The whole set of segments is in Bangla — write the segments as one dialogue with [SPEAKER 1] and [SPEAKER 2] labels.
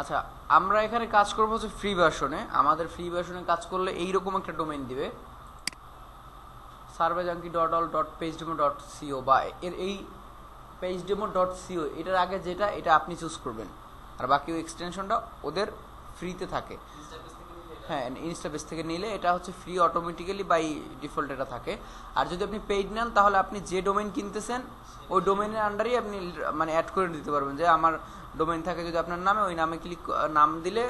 [SPEAKER 1] আচ্ছা, আমরা এখানে কাজ করবো হচ্ছে ফ্রি ভার্সনে। আমাদের ফ্রি ভার্সনে কাজ করলে এইরকম একটা ডোমেইন দিবে, surveyjunkie.all.pagedemo.co, বা এর এই pagedemo.co, এটার আগে যেটা এটা আপনি চুজ করবেন, আর বাকি ওই এক্সটেনশনটা ওদের ফ্রিতে থাকে। হ্যাঁ, ইনস্টাবেস থেকে নিলে এটা হচ্ছে ফ্রি, অটোমেটিক্যালি বাই ডিফল্ট এটা থাকে। আর যদি আপনি পেইড নেন তাহলে আপনি যে ডোমেইন কিনতেছেন ওই ডোমেইনের আন্ডারেই আপনি মানে অ্যাড করে দিতে পারবেন, যে আমার ডোমেইন থাকে যদি আপনার নামে, ওই নামে নাম দিলে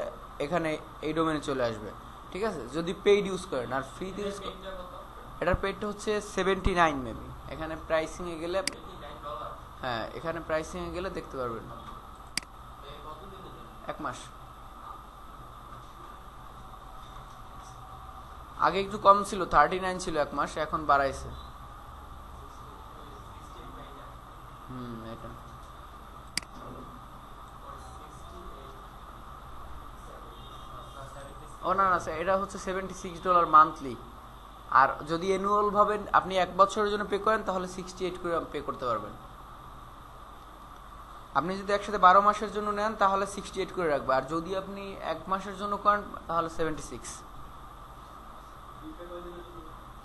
[SPEAKER 1] এখানে এই ডোমেইনে চলে আসবে, ঠিক আছে, যদি পেইড ইউজ করেন। আর ফ্রিতে ইউজ করেন, এটার পেইডটা হচ্ছে 79 মেবি। এখানে প্রাইসিংয়ে গেলে, হ্যাঁ এখানে প্রাইসিংয়ে গেলে দেখতে পারবেন 1 মাস। আগে একটু কম ছিল, 39 ছিল 1 মাস, এখন বাড়াইছে। এটা ও না না স্যার, এটা হচ্ছে $76 মান্থলি। আর যদি অ্যানুয়াল ভাবে আপনি 1 বছরের জন্য পে করেন তাহলে 68 করে পে করতে পারবেন। আপনি যদি একসাথে 12 মাসের জন্য নেন তাহলে 68 করে রাখবে, আর যদি আপনি 1 মাসের জন্য করেন তাহলে 76।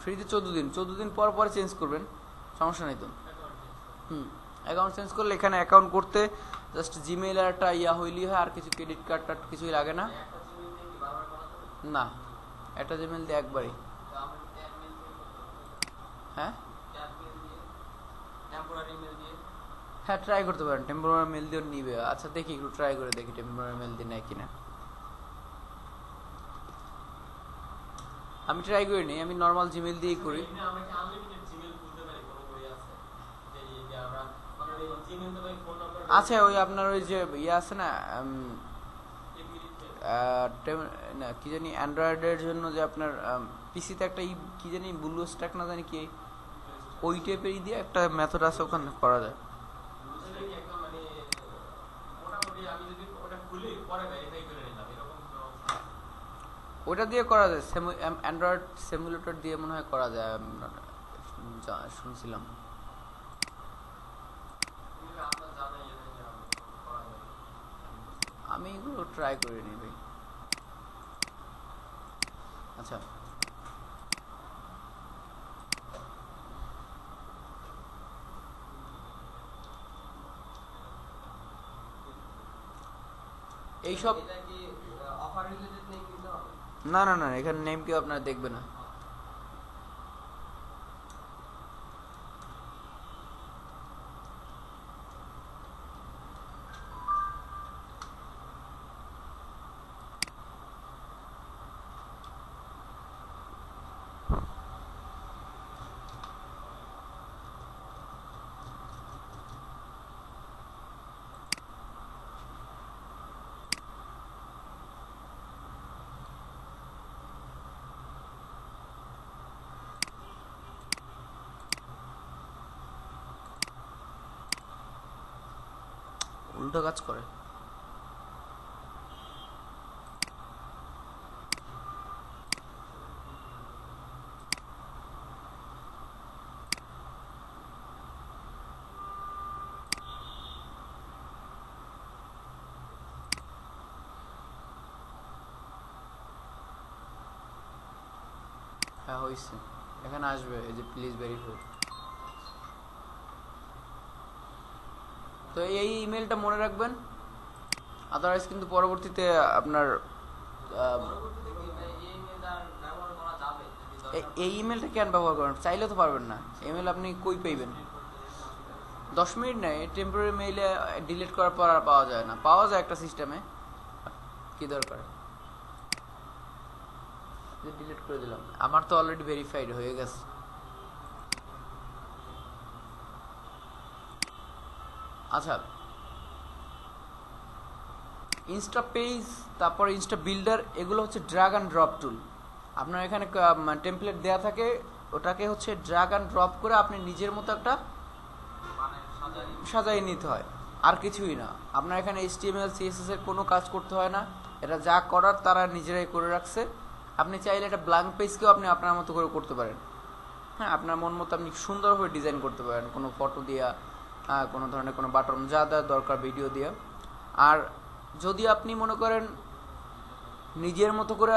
[SPEAKER 1] ফ্রিতে 14 দিন পর পরে চেঞ্জ করবেন, সমস্যা নেই তো। অ্যাকাউন্ট চেঞ্জ করলে এখানে অ্যাকাউন্ট করতে জাস্ট জিমেইল আর একটা ইয়া হইলেই হয়, আর কিছু ক্রেডিট কার্ড টার্ড কিছুই লাগে না। না, একটা জিমেইল দিয়ে একবারই। হ্যাঁ হ্যাঁ, ট্রাই করতে পারেন, টেম্পোরারি মেল দিয়ে নিবে। আচ্ছা দেখি, একটু ট্রাই করে দেখি টেম্পোরারি মেল দিয়ে নেয় কিনা। আমি ট্রাই করি নি, আমি নর্মাল জিমেইল দিয়েই করি। আচ্ছা, ওই আপনার ওই যে ইয়ে আছে না, কি জানি অ্যান্ড্রয়েডের জন্য যে আপনার পিসিতে একটা কি জানি ব্লু স্ট্যাক না জানি কি, ওই টাইপেরই দিয়ে একটা মেথড আছে, ওখানে করা যায়। ওটা দিয়ে করা যায়, অ্যান্ড্রয়েড সিমুলেটর দিয়ে মনে হয় করা যায়, শুনছিলাম। আমি এগুলো ট্রাই করে নি ভাই। আচ্ছা, এইসব না না না, এখানে নেম কেউ আপনার দেখবে না। উল্টো কাজ করে। হ্যাঁ হয়েছে, এখানে আসবে এই যে প্লিজ ভেরিফাই। তো এই ইমেলটা মনে রাখবেন, আদারওয়াইজ কিন্তু পরবর্তীতে আপনার এই ইমেলটা কেন ব্যবহার করেন, চাইলে তো পারবেন না। ইমেল আপনি কই পাইবেন? 10 মিনিট নেই, টেম্পোরারি মেইলে ডিলিট করার পর আর পাওয়া যায় না। পাওয়া যায় একটা সিস্টেমে, কি দরকার, ডিলিট করে দিলাম। আমার তো অলরেডি ভেরিফাইড হয়ে গেছে। আচ্ছা, ইনস্টা পেজ, তারপর ইনস্টা বিল্ডার, এগুলো হচ্ছে ড্র্যাগ অ্যান্ড ড্রপ টুল। আপনার এখানে টেমপ্লেট দেয়া থাকে, ওটাকে হচ্ছে ড্র্যাগ অ্যান্ড ড্রপ করে আপনি নিজের মতো একটা সাজাই নিতে হয়, আর কিছুই না। আপনার এখানে HTML CSS এর কোনো কাজ করতে হয় না, এটা যা করার তারা নিজেরাই করে রাখছে। আপনি চাইলে এটা ব্ল্যাঙ্ক পেজকেও আপনি আপনার মতো করে করতে পারেন। হ্যাঁ, আপনার মন মতো আপনি সুন্দরভাবে ডিজাইন করতে পারেন, কোনো ফটো দিয়া, কোনো ধরনের কোনো বাটন যা দেওয়ার দরকার ভিডিও দিয়া। আর যদি আপনি মনে করেন নিজের মতো করে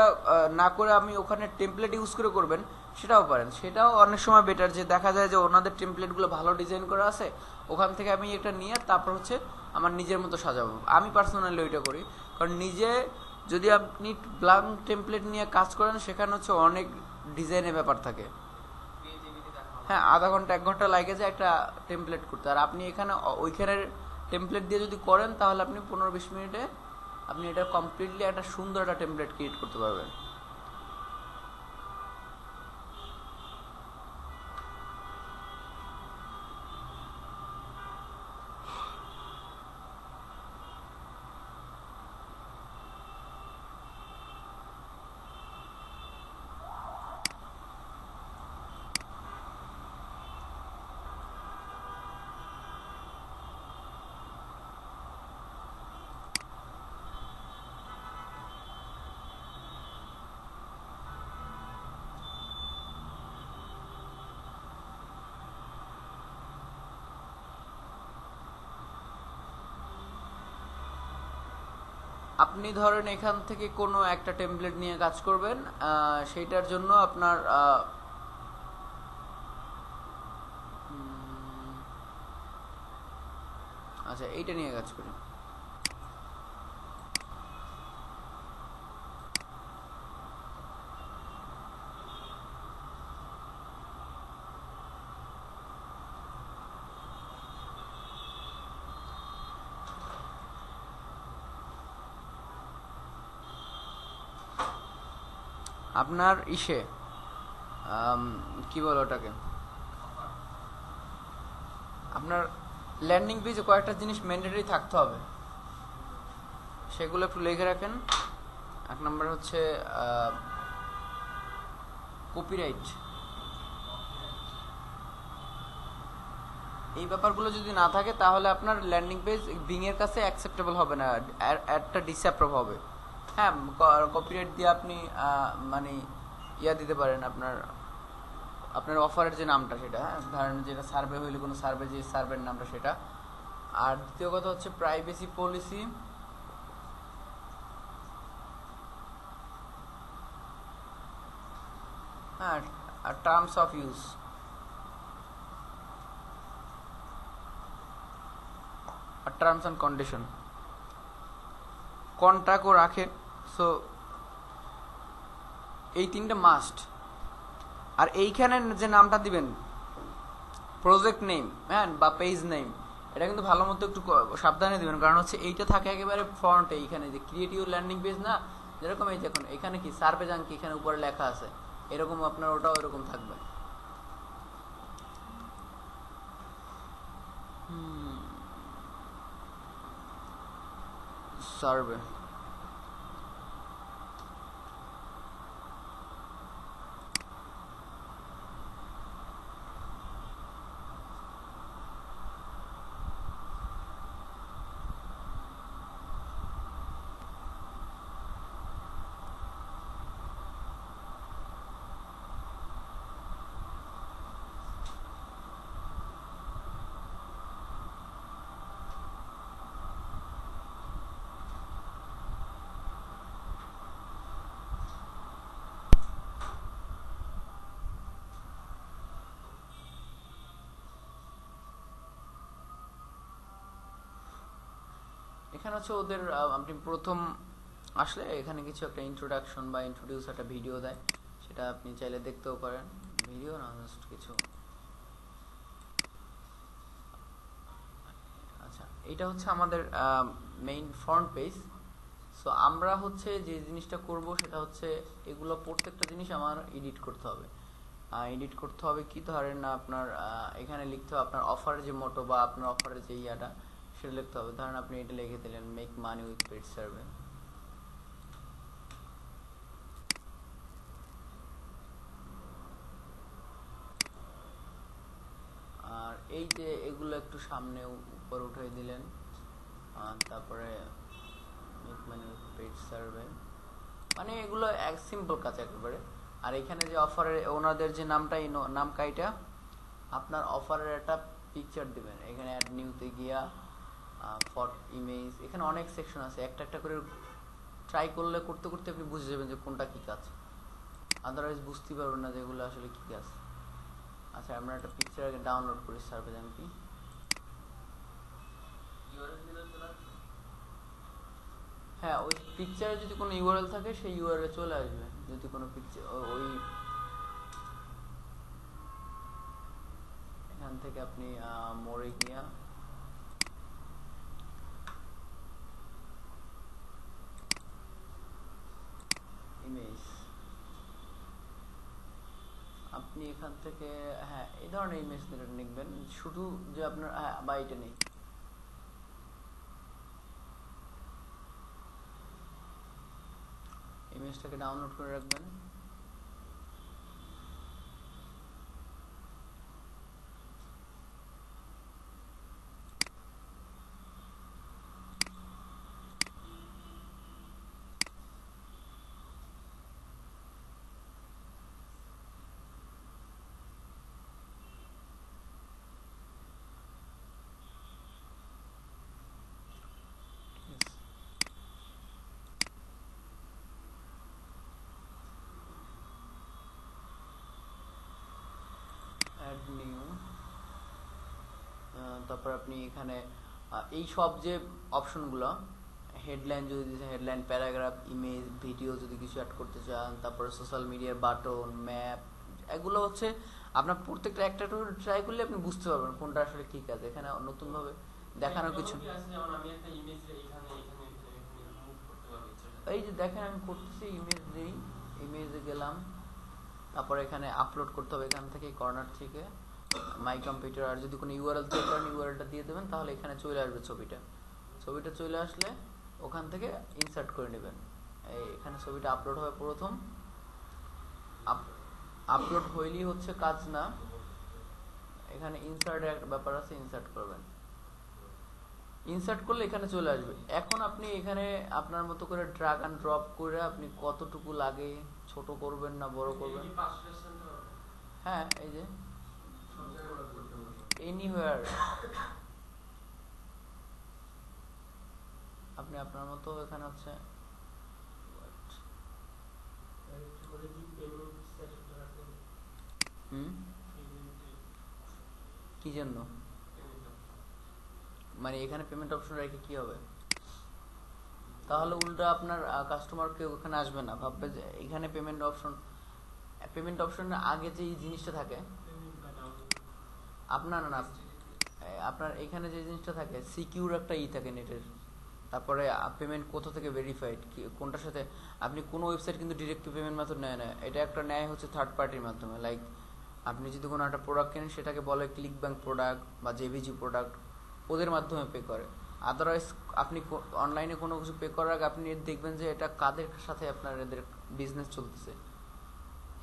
[SPEAKER 1] না করে আমি ওখানে টেমপ্লেট ইউজ করে করবেন, সেটাও পারেন। সেটাও অনেক সময় বেটার, যে দেখা যায় যে ওনাদের টেমপ্লেটগুলো ভালো ডিজাইন করা আছে, ওখান থেকে আমি একটা নিয়ে তারপর হচ্ছে আমার নিজের মতো সাজাবো। আমি পার্সোনালি ওইটা করি, কারণ নিজে যদি আপনি ব্ল্যাঙ্ক টেমপ্লেট নিয়ে কাজ করেন, সেখানে হচ্ছে অনেক ডিজাইনের ব্যাপার থাকে। হ্যাঁ, আধা ঘন্টা 1 ঘন্টা লাগে যায় একটা টেমপ্লেট করতে। আর আপনি এখানে ওইখানের টেমপ্লেট দিয়ে যদি করেন, তাহলে আপনি 15-20 মিনিটে আপনি এটা কমপ্লিটলি একটা সুন্দর একটা টেমপ্লেট ক্রিয়েট করতে পারবেন। আপনি ধরেন এখান থেকে কোনো একটা টেমপ্লেট নিয়ে কাজ করবেন, সেইটার জন্য আপনার আচ্ছা এইটা নিয়ে কাজ করি। আপনার কি বলো ওটাকে, আপনার ল্যান্ডিং পেজে কয়েকটা জিনিস ম্যান্ডেটরি থাকতে হবে, সেগুলো একটু লিখে রাখেন। 1 নম্বর হচ্ছে কপিরাইট। এই ব্যাপারগুলো যদি না থাকে, তাহলে আপনার ল্যান্ডিং পেজ বিং এর কাছে অ্যাকসেপ্টেবল হবে না, একটা ডিসঅ্যাপ্রুভ হবে। হ্যাঁ, কপিরাইট দিয়ে আপনি মানে দিতে পারেন, আপনার অফারের যে নামটা সেটা, হ্যাঁ ধরেন যেটা সার্ভে হইলে কোনো সার্ভে, যে সার্ভের নামটা সেটা। আর দ্বিতীয় কথা হচ্ছে প্রাইভেসি পলিসি। হ্যাঁ, আর টার্মস অফ ইউজ, আর টার্মস অ্যান্ড কন্ডিশন, কন্ট্রাক্টও রাখে। সো এই 3টা মাস্ট। আর এইখানে যে নামটা দিবেন, প্রজেক্ট নেম, হ্যাঁ, বা পেজ নেম, এটা কিন্তু ভালো মতো একটু সাবধানে দিবেন, কারণ হচ্ছে এইটা থাকে একেবারে ফ্রন্টে, এইখানে যে ক্রিয়েটিভ ল্যান্ডিং পেজ না, যেরকম এই দেখুন এখানে কি সার্ভে জাঙ্কি এখানে উপরে লেখা আছে, এরকম আপনার ওটাও এরকম থাকবে। সার্ভে এখানে হচ্ছে ওদের আপনি প্রথম আসলে এখানে কিছু একটা ইন্ট্রোডাকশন বা ইন্ট্রোডিউস একটা ভিডিও দেয়, সেটা আপনি চাইলে দেখতেও পারেন। ভিডিও না, জাস্ট কিছু। আচ্ছা, এটা হচ্ছে আমাদের মেইন ফ্রন্ট পেজ। সো আমরা হচ্ছে যে জিনিসটা করব সেটা হচ্ছে এগুলো প্রত্যেকটা জিনিস আমার এডিট করতে হবে। এডিট করতে হবে কি, ধরেন না আপনার এখানে লিখতে হবে আপনার অফারের যে মোটো বা আপনার অফারের যে ইয়াটা, সেটা লিখতে হবে। ধরেন আপনি এটা লিখে দিলেন make money with paid survey. আর এই যে এগুলো একটু সামনে উপর উঠে দিলেন, তারপরে make money with paid survey, মানে এগুলো এক সিম্পল কাজ একেবারে। আর এখানে যে অফারের ওনাদের যে নামটা, এই নাম কাইটা আপনার অফারের একটা পিকচার দিবেন। এখানে অ্যাড নিউতে গিয়া ফটো ইমেজ, এখানে অনেক সেকশন আছে, একটা একটা করে ট্রাই করলে করতে করতে আপনি বুঝে যাবেন যে কোনটা কী কাজ, আদারওয়াইজ বুঝতেই পারবেন না যে এগুলো আসলে কী কাজ। আচ্ছা আমরা একটা পিকচার আগে ডাউনলোড করি সার্ভে কি। হ্যাঁ ওই পিকচারে যদি কোনো ইউআরএল থাকে সেই ইউআরএল চলে আসবে, যদি কোনো পিকচার ওই এখান থেকে আপনি মোরে গিয়া ইমেজ, আপনি এখান থেকে হ্যাঁ এই ধরনের ইমেজ লিখবেন, শুধু যে আপনার হ্যাঁ বা এটা নেই, ইমেজটাকে ডাউনলোড করে রাখবেন। অ্যাড নিউ, তারপর আপনি এখানে এই সব যে অপশনগুলো, হেডলাইন যদি দিচ্ছেন হেডলাইন, প্যারাগ্রাফ, ইমেজ, ভিডিও যদি কিছু অ্যাড করতে চান, তারপরে সোশ্যাল মিডিয়ার বাটন, ম্যাপ, এগুলো হচ্ছে আপনার প্রত্যেকটা একটা ট্রাই করলে আপনি বুঝতে পারবেন কোনটা আসলে ঠিক আছে। এখানে নতুনভাবে দেখানোর কিছু, এই যে দেখেন আমি করতেছি, ইমেজ দিই, ইমেজে গেলাম, তারপর এখানে আপলোড করতে হবে এখান থেকে কর্নার থেকে মাই কম্পিউটার, আর যদি কোনো ইউআরএল থেকে করেন ইউআরএলটা দিয়ে দেবেন, তাহলে এখানে চলে আসবে ছবিটা। ছবিটা চলে আসলে ওখান থেকে ইনসার্ট করে নেবেন, এই এখানে ছবিটা আপলোড হবে প্রথম, আপলোড হইলেই হচ্ছে কাজ না, এখানে ইনসার্টের একটা ব্যাপার আছে, ইনসার্ট করবেন, ইনসার্ট করলে এখানে চলে আসবে। এখন আপনি এখানে আপনার মতো করে ড্রাগ অ্যান্ড ড্রপ করে আপনি কতটুকু লাগে ছোট করবেন না বড় করবেন, হ্যাঁ এই যে এনিওয়্যার আপনি আপনার মতো এখানে হচ্ছে কি জন্য, মানে এখানে পেমেন্ট অপশন রেখে কি হবে, তাহলে উল্টা আপনার কাস্টমার কেউ ওখানে আসবে না, ভাববে যে এখানে পেমেন্ট অপশনের আগে যে জিনিসটা থাকে আপনার না, আপনার এখানে যে জিনিসটা থাকে সিকিউর একটা থাকে নেটের, তারপরে পেমেন্ট কোথা থেকে ভেরিফাইড, কোনটার সাথে আপনি কোনো ওয়েবসাইট কিন্তু ডিরেক্ট পেমেন্ট মেথড নেয় না, এটা একটা নেয় হচ্ছে থার্ড পার্টির মাধ্যমে। লাইক আপনি যদি কোনো একটা প্রোডাক্ট কেনেন সেটাকে বলে ক্লিক ব্যাংক প্রোডাক্ট বা জেভিজি প্রোডাক্ট, ওদের মাধ্যমে পে করে। আদারওয়াইজ আপনি অনলাইনে কোনো কিছু পে করার আগে আপনি দেখবেন যে এটা কাদের সাথে আপনার এদের বিজনেস চলতেছে,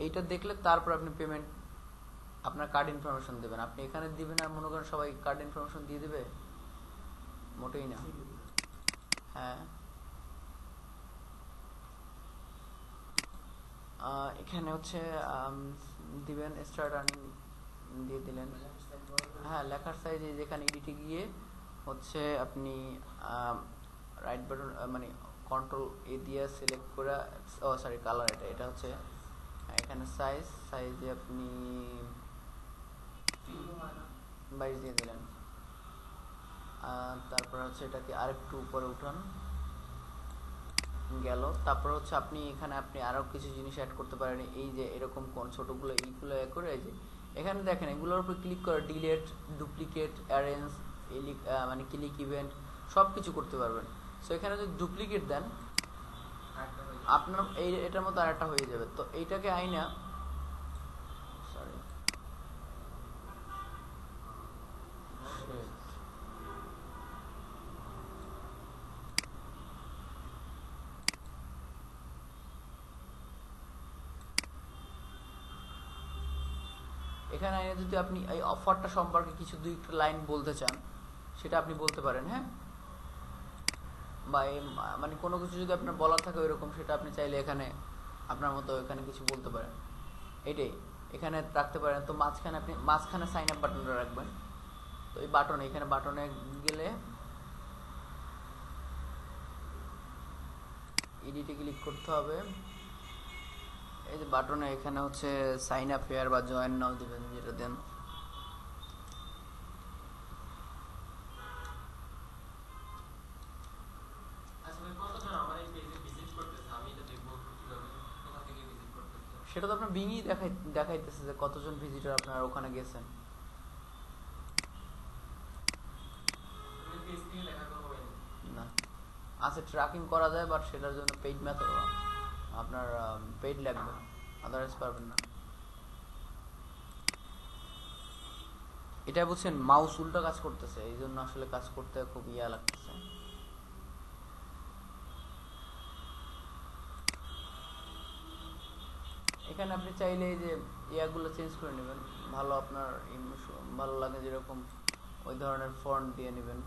[SPEAKER 1] এইটা দেখলে তারপর আপনি পেমেন্ট আপনার কার্ড ইনফরমেশন দেবেন, আপনি এখানে দিবেন আর মনে করেন সবাই কার্ড ইনফরমেশন দিয়ে দেবে, মোটেই না। হ্যাঁ এখানে হচ্ছে দিবেন স্টার্ট আর্নিং দিয়ে দিলেন, হ্যাঁ লেখার সাইজে যেখানে এডিটে গিয়ে হচ্ছে আপনি রাইট বাটন মানে কন্ট্রোল এ দিয়ে সিলেক্ট করে, ও সরি কালার, এটা হচ্ছে এখানে সাইজে আপনি 22 দিয়ে দিলেন, তারপর হচ্ছে এটাকে আরেকটু উপরে উঠান, গেল। তারপর হচ্ছে আপনি এখানে আপনি আরও কিছু জিনিস অ্যাড করতে পারেন, এই যে এরকম কোন ছোটোগুলো এইগুলো করে, এই যে এখানে দেখেন এগুলোর উপর ক্লিক করে ডিলেট, ডুপ্লিকেট, অ্যারেঞ্জ, মানে ক্লিক ইভেন্ট সব কিছু করতে পারবেন। সো এখানে যদি ডুপ্লিকেট দেন আপনার এটার মতো আর একটা হয়ে যাবে, তো এইটাকে আইনা সরি এখানে যদি আপনি এই অফারটা সম্পর্কে কিছু দুই একটা লাইন বলতে চান সেটা আপনি বলতে পারেন, হ্যাঁ, বা মানে কোনো কিছু যদি আপনার বলার থাকে ওইরকম, সেটা আপনি চাইলে এখানে আপনার মতো এখানে কিছু বলতে পারেন, এটাই এখানে রাখতে পারেন। তো মাঝখানে আপনি সাইন আপ বাটনটা রাখবেন, তো এই বাটনে এখানে বাটনে গেলে এডিটে ক্লিক করতে হবে। এই যে বাটনে এখানে হচ্ছে সাইন আপ হেয়ার বা জয়েন নাও দিবেন, যেটা দেন। সেটা তো আপনার বিংই দেখাইতেছে যে কতজন ভিজিটর আপনার ওখানে গেছেন। না, আচ্ছা ট্র্যাকিং করা যায়, বাট সেটার জন্য পেইড মেথড, আপনার পেইড লাগবে, আদারওয়াইজ পারবেন না। এটা বুঝছেন, মাউস উল্টো কাজ করতেছে, এই জন্য আসলে কাজ করতে খুব ইয়া লাগতেছে। এখানে আপনি চাইলে এই যে ইয়াগুলো চেঞ্জ করে নেবেন, ভালো আপনার ভালো লাগে যেরকম ওই ধরনের ফন্ট দিয়ে নেবেন।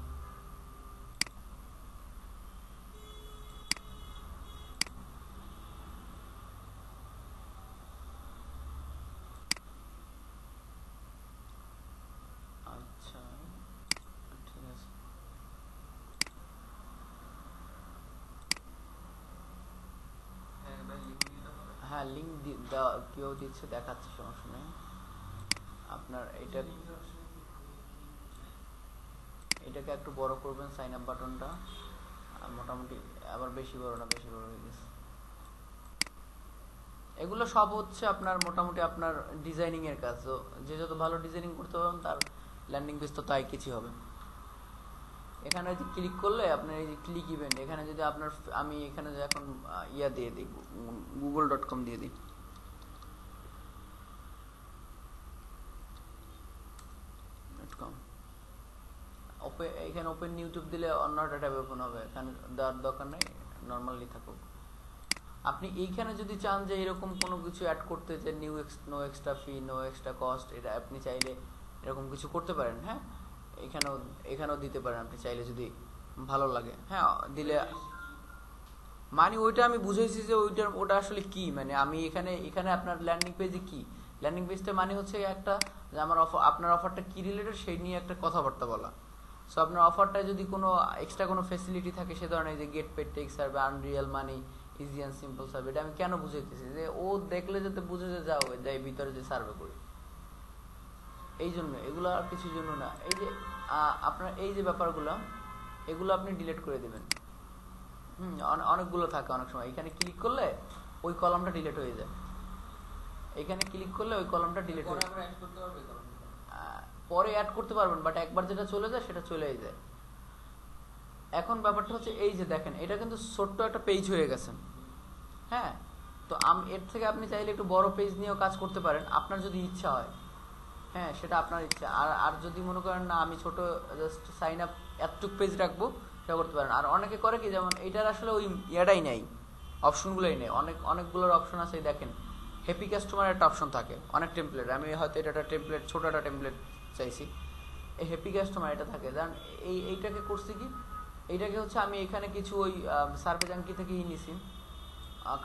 [SPEAKER 1] আচ্ছা ঠিক আছে, হ্যাঁ লিঙ্ক দেওয়া কেউ দিচ্ছে, দেখাচ্ছে, সমস্যা নেই। আপনার এটাকে একটু বড় করবেন, সাইন আপ বাটনটা মোটামুটি, আবার বেশি বড় না, বেশি বড় হয়ে গেছে। এগুলো সব হচ্ছে আপনার মোটামুটি আপনার ডিজাইনিং এর কাজ, তো যে যত ভালো ডিজাইনিং করতে পারবেন তার ল্যান্ডিং পেজ তো তাই কিছু হবে। এখানে যে ক্লিক করলে আপনার এই যে ক্লিক ইভেন্ট, এখানে যদি আপনার আমি এখানে যে এখন ইয়া দিয়ে দিই, google.com দিয়ে দিই, এখানে ওপেন ইউটিউব দিলে অন্য একটা ট্যাব ওপেন হবে, এখানে দেওয়ার দরকার নেই, নর্মালি থাকুক। আপনি এইখানে যদি চান যে এরকম কোনো কিছু অ্যাড করতে, যে no extra fee, no extra cost, এটা আপনি চাইলে এরকম কিছু করতে পারেন। হ্যাঁ, এখানেও দিতে পারেন আপনি চাইলে, যদি ভালো লাগে। হ্যাঁ দিলে মানে ওইটা আমি বুঝাইছি যে ওটা আসলে কি, মানে আমি এখানে আপনার ল্যান্ডিং পেজে কি, ল্যান্ডিং পেজটা মানে হচ্ছে একটা যে আপনার অফারটা কি রিলেটেড সেই নিয়ে একটা কথাবার্তা বলা। সো আপনার অফারটায় যদি কোনো এক্সট্রা কোনো ফ্যাসিলিটি থাকে, সে ধরনের যে get paid take survey, unreal money, easy and simple survey, এটা আমি কেন বুঝাইতেছি যে ও দেখলে যাতে বুঝে যে যাও যাই ভিতরে যে সার্ভে করি, এই জন্য, এগুলো আর কিছুর জন্য না। এই যে আপনার এই যে ব্যাপারগুলো, এগুলো আপনি ডিলিট করে দেবেন। অনেকগুলো থাকে অনেক সময়, এখানে ক্লিক করলে ওই কলামটা ডিলিট হয়ে যায়, এখানে ক্লিক করলে ওই কলামটা ডিলিট হয়ে যায়, পরে অ্যাড করতে পারবেন, বাট একবার যেটা চলে যায় সেটা চলেই যায়। এখন ব্যাপারটা হচ্ছে এই যে দেখেন, এটা কিন্তু ছোট্ট একটা পেজ হয়ে গেছে। হ্যাঁ, তো এর থেকে আপনি চাইলে একটু বড় পেজ নিয়েও কাজ করতে পারেন, আপনার যদি ইচ্ছা হয়। হ্যাঁ, সেটা আপনার ইচ্ছা। আর যদি মনে করেন না আমি ছোট জাস্ট সাইন আপ এতটুক পেজ রাখবো, সেটা করতে পারেন। আর অনেকে করে কি, যেমন এটার আসলে ওই ইয়াটাই নেই, অপশনগুলোই নেই, অনেকগুলোর অপশন আছে। দেখেন হ্যাপি কাস্টমার একটা অপশন থাকে, অনেক টেমপ্লেট, আমি হয়তো এটা একটা টেমপ্লেট, ছোট একটা টেমপ্লেট চাইছি, এই হ্যাপি কাস্টমার এটা থাকে। জান এইটাকে করছি কি, এইটাকে হচ্ছে আমি এখানে কিছু ওই সার্ভে জাঙ্কি থেকেই নিছি,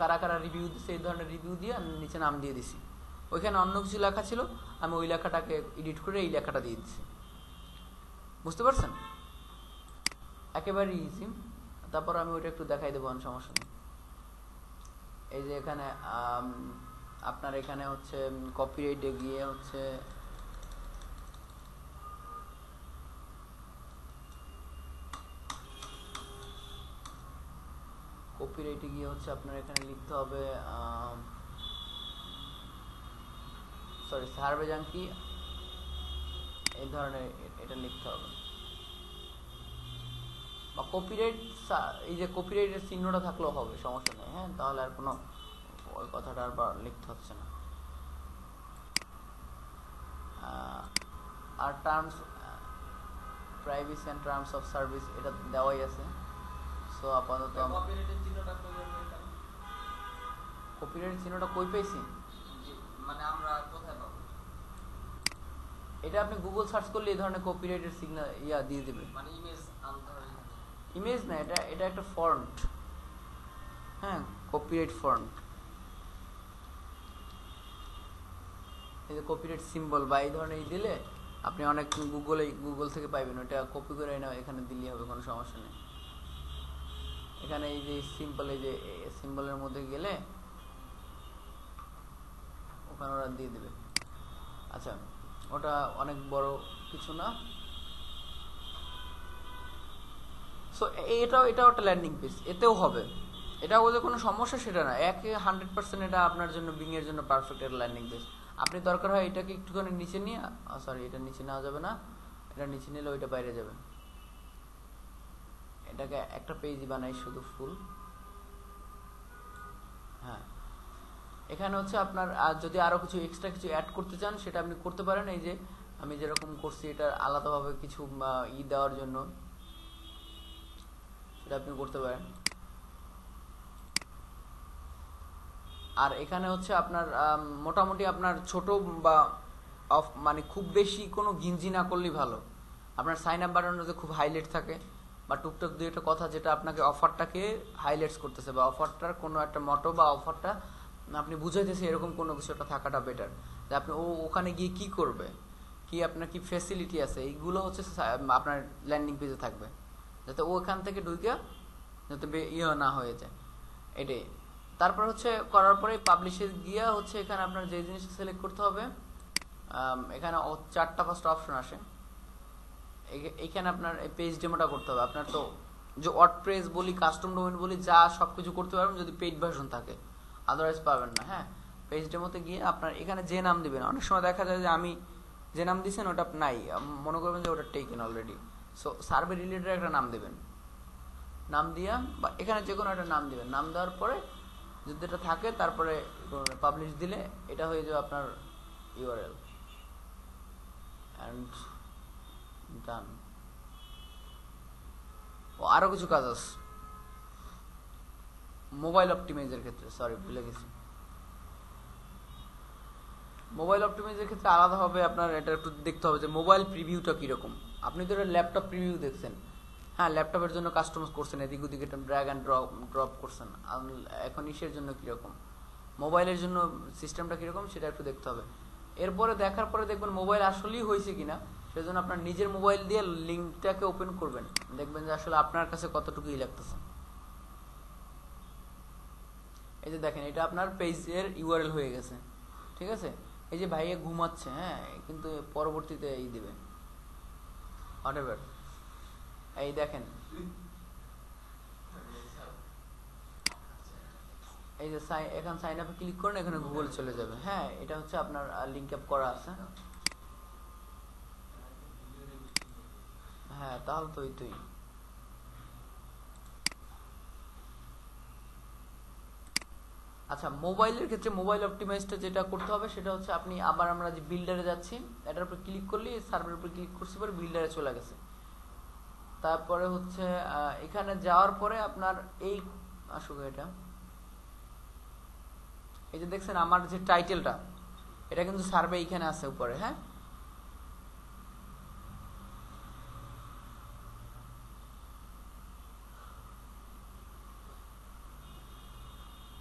[SPEAKER 1] কারা কারা রিভিউ দিচ্ছে এই ধরনের রিভিউ দিয়ে আমি নিচে নাম দিয়ে দিছি। ওইখানে অন্য কিছু লেখা ছিল, আমি ওই লেখাটাকে এডিট করে এই লেখাটা দিয়ে দিচ্ছি। বুঝতে পারছেন? একেবারে ইজি। তারপর আমি ওইটা একটু দেখাই দেবো, সমস্যা নেই। এই যে এখানে আপনার এখানে হচ্ছে কপিরাইটে গিয়ে হচ্ছে আপনার এখানে লিখতে হবে সরি সার্ভে জাঙ্কি, এই ধরনের এটা লিখতে হবে, বা কপিরাইট, এই যে কপিরাইটের চিহ্নটা থাকলেও হবে, সমস্যা নেই। হ্যাঁ, তাহলে আর কোনো ওই কথাটা আর লিখতে হচ্ছে না। আর terms, privacy and terms of service, এটা দেওয়াই আছে। সো আপাতত কপিরাইটের চিহ্নটা কই পেয়েছি,
[SPEAKER 2] মানে আমরা কোথায় পাবো?
[SPEAKER 1] এটা আপনি গুগল সার্চ করলে এই ধরনের কপিরাইটের সিগন্যাল দিয়ে দেবে।
[SPEAKER 2] মানে ইমেজ আনতে হবে?
[SPEAKER 1] ইমেজ না, এটা একটা ফন্ট। হ্যাঁ, কপিরাইট ফন্ট, এই যে কপিরাইট সিম্বল বা এই ধরনের দিলে আপনি অনেক গুগল থেকে পাইবেন, ওটা কপি করে এনে এখানে দিলেই হবে, কোনো সমস্যা নেই। এখানে এই যে সিম্পল, এই যে সিম্বলের মধ্যে গেলে ওখানে ওরা দিয়ে দেবে। আচ্ছা, ওটা অনেক বড় কিছু না। সো এটাও একটা ল্যান্ডিং পেজ, এতেও হবে। এটা ওদের কোনো সমস্যা সেটা না, 100% এটা আপনার জন্য বিং এর জন্য পারফেক্ট একটা ল্যান্ডিং পেজ। আপনি দরকার হয় এটাকে একটুখানি নিচে নিয়ে, সরি এটা নিচে নেওয়া যাবে না, এটা নিচে নিলে ওইটা বাইরে যাবে। এটাকে একটা পেজই বানাই শুধু ফুল। হ্যাঁ, এখানে হচ্ছে আপনার যদি আরো কিছু এক্সট্রা কিছু অ্যাড করতে চান সেটা আপনি করতে পারেন। এই যে আমি যেরকম করছি এটা আলাদাভাবে কিছু দেওয়ার জন্য সেটা আপনি করতে পারেন। আর এখানে হচ্ছে আপনার মোটামুটি আপনার ছোট বা মানে খুব বেশি কোনো গিঞ্জি না করলেই ভালো। আপনার সাইন আপ বাটনটাতে খুব হাইলাইট থাকে, বা টুকটাক দুই একটা কথা যেটা আপনাকে অফারটাকে হাইলাইটস করতেছে, বা অফারটার কোনো একটা মটো বা অফারটা আপনি বুঝাইতেছে, এরকম কোনো কিছু একটা থাকাটা বেটার। যে আপনি ওখানে গিয়ে কি করবে, কি আপনার কি ফ্যাসিলিটি আছে, এইগুলো হচ্ছে আপনার ল্যান্ডিং পেজে থাকবে, যাতে ওখান থেকে ঢুকে যাতে না হয়ে যায় এটাই। তারপর হচ্ছে করার পরে পাবলিশে গিয়ে হচ্ছে এখানে আপনার যে জিনিসটা সিলেক্ট করতে হবে, এখানে 4টা-5টা অপশন আসে। এখানে আপনার পেজ ডেমোটা করতে হবে। আপনার তো যে ওয়ার্ডপ্রেস বলি, কাস্টম ডোমেইন বলি, যা সবকিছু করতে পারবেন যদি পেইড ভার্সন থাকে, আদারওয়াইজ পাবেন না। হ্যাঁ, পেজ ডেমোতে গিয়ে আপনার এখানে যে নাম দিবেন, অনেক সময় দেখা যায় যে আমি যে নাম দিয়েছেন ওটা নাই, মনে করবেন যে ওটা taken already. So survey related একটা নাম দিবেন, নাম দিয়া বা এখানে যে কোনো একটা নাম দিবেন। নাম দেওয়ার পরে যদি এটা থাকে তারপরে পাবলিশ দিলে এটা হয়ে যাবে আপনার ইউআরএল অ্যান্ড ডান। ও আরো কিছু কাজ আছে মোবাইল অপটিমাইজের ক্ষেত্রে, সরি ভুলে গেছি। মোবাইল অপটিমাইজের ক্ষেত্রে আলাদা হবে আপনার এটা একটু দেখতে হবে যে মোবাইল প্রিভিউটা কিরকম। আপনি তো এটা ল্যাপটপ প্রিভিউ দেখছেন, হ্যাঁ ল্যাপটপের জন্য কাস্টমাইজ করছেন, এদিক ওদিক এটা ড্র্যাগ অ্যান্ড ড্রপ করছেন। এখন ইসের জন্য কিরকম, মোবাইলের জন্য সিস্টেমটা কিরকম সেটা একটু দেখতে হবে। এরপরে দেখার পরে দেখবেন মোবাইল আসলেই হয়েছে কিনা, সেজন্য আপনার নিজের মোবাইল দিয়ে লিঙ্কটাকে ওপেন করবেন, দেখবেন যে আসলে আপনার কাছে কতটুকু লাগতেছে। এই যে দেখেন এটা আপনার পেজের ইউআরএল হয়ে গেছে, ঠিক আছে। এই যে ভাইয়া ঘুমাচ্ছে, হ্যাঁ কিন্তু পরবর্তীতে এই দিবে হোয়াটএভার। এই দেখেন এই যে এখন সাইন আপে ক্লিক করেন, এখানে গুগল চলে যাবে। হ্যাঁ, এটা হচ্ছে আপনার লিংক আপ করা আছে। হ্যাঁ তাহলে তো তুই আচ্ছা, মোবাইলের ক্ষেত্রে মোবাইল অপটিমাইজটা যেটা করতে হবে সেটা হচ্ছে আপনি আবার আমরা যে বিল্ডারে যাচ্ছি, এটার উপর ক্লিক করলে সার্ভারের উপর ক্লিক করছি, পরে বিল্ডারে চলে গেছে। তারপরে হচ্ছে এখানে যাওয়ার পরে আপনার এই আসুক এটা, এই যে দেখছেন আমার যে টাইটেলটা, এটা কিন্তু সার্ভে এখানে আছে উপরে। হ্যাঁ,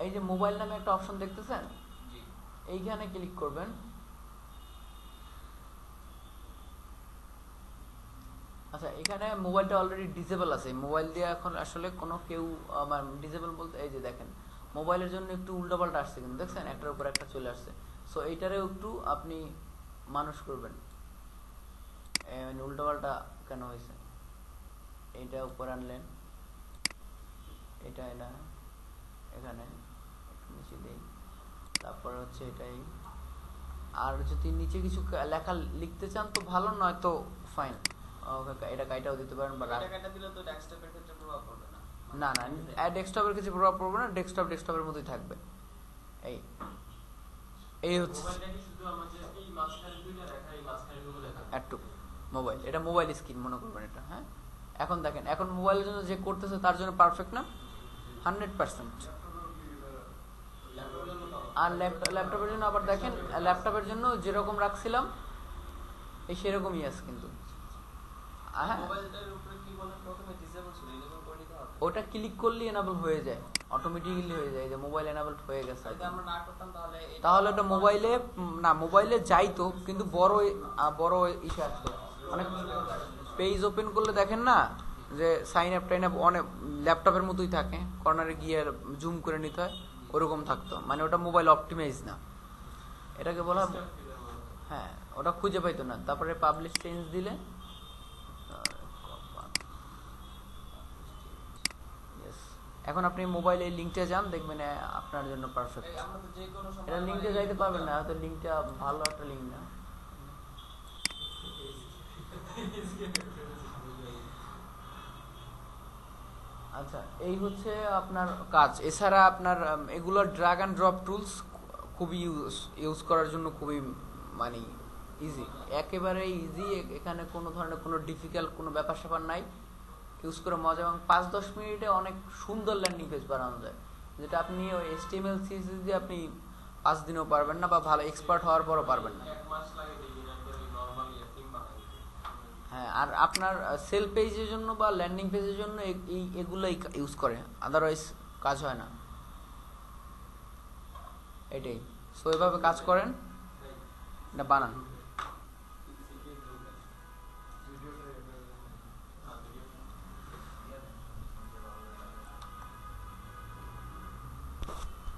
[SPEAKER 1] এই যে মোবাইল নামে একটা অপশন দেখতেছেন, এইখানে ক্লিক করবেন। আচ্ছা, এখানে মোবাইলটা অলরেডি ডিসেবল আছে, মোবাইল দিয়ে এখন আসলে কোনো কেউ ডিসেবল বলতে এই যে দেখেন মোবাইলের জন্য একটু উল্টাপাল্টা আসছে, কিন্তু দেখছেন একটার উপর একটা চলে আসছে। সো এইটারেও একটু আপনি মানুষ করবেন, মানে উল্টাপাল্টা কেন হয়েছে, এইটা উপর আনলেন, এটা এটা এখানে নিচে দিই, তারপরে হচ্ছে এটাই। আর যদি নিচে কিছু লেখা লিখতে চান তো ভালো, নয় তো ফাইন, এটা কাইটাও দিতে পারেন। বা
[SPEAKER 2] এটা কাটা দিলে তো ডেস্কটপের ক্ষেত্রে প্রভাব পড়বে না।
[SPEAKER 1] না না, ডেস্কটপের কিছু প্রভাব পড়বে না, ডেস্কটপের মধ্যেই থাকবে। এই এই হচ্ছে একটু মোবাইল, এটা মোবাইল স্ক্রিন মনে করবেন এটা। হ্যাঁ, এখন দেখেন এখন মোবাইলের জন্য যে করতেছে তার জন্য পারফেক্ট না 100%। আর ল্যাপটপের জন্য আবার দেখেন, ল্যাপটপের জন্য যেরকম রাখছিলাম এই সেরকমই আছে কিন্তু। হ্যাঁ, ওটা ক্লিক করলে এনাবল হয়ে যায়, অটোমেটিক্যালি হয়ে যায়, যে মোবাইল এনাবল হয়ে গেছে। তাহলে ওটা মোবাইলে না, মোবাইলে যাইতো কিন্তু বড় ইস্যু আসতো। মানে পেজ ওপেন করলে দেখেন না যে সাইন আপ টাইন আপ অনেক ল্যাপটপের মতোই থাকে, কর্নারে গিয়ে জুম করে নিতে হয়, ওরকম থাকতো, মানে ওটা মোবাইল অপটিমাইজ না, এটাকে বলা হয়। হ্যাঁ, ওটা খুঁজে পাইতো না। তারপরে পাবলিশ চেঞ্জ দিলে এখন আপনি মোবাইলে লিঙ্কটা যান, দেখবেন আপনার জন্য পারফেক্ট।
[SPEAKER 2] আমরা তো যে কোনো সময়
[SPEAKER 1] এটা লিঙ্কটা যাইতে পারবেন না, হয়তো লিঙ্কটা ভালো একটা লিঙ্ক না। আচ্ছা, এই হচ্ছে আপনার কাজ। এছাড়া আপনার এগুলো ড্রাগ অ্যান্ড ড্রপ টুলস খুবই ইউজ করার জন্য খুবই মানে ইজি, একেবারে ইজি। এখানে কোনো ধরনের কোনো ডিফিকাল্ট কোনো ব্যাপার স্যাপার নাই, ইউজ করে মজা। এবং 5-10 মিনিটে অনেক সুন্দর ল্যান্ডিং পেজ বানানো যায়, যেটা আপনি ওই HTML CSS দিয়ে আপনি 5 দিনেও পারবেন না, বা ভালো এক্সপার্ট হওয়ার পরও পারবেন না। হ্যাঁ, আর আপনার সেল পেজের জন্য বা ল্যান্ডিং পেজের জন্য এগুলোই ইউজ করে, আদারওয়াইজ কাজ হয় না। এটাই, সো এভাবে কাজ করেন, এটা বানান।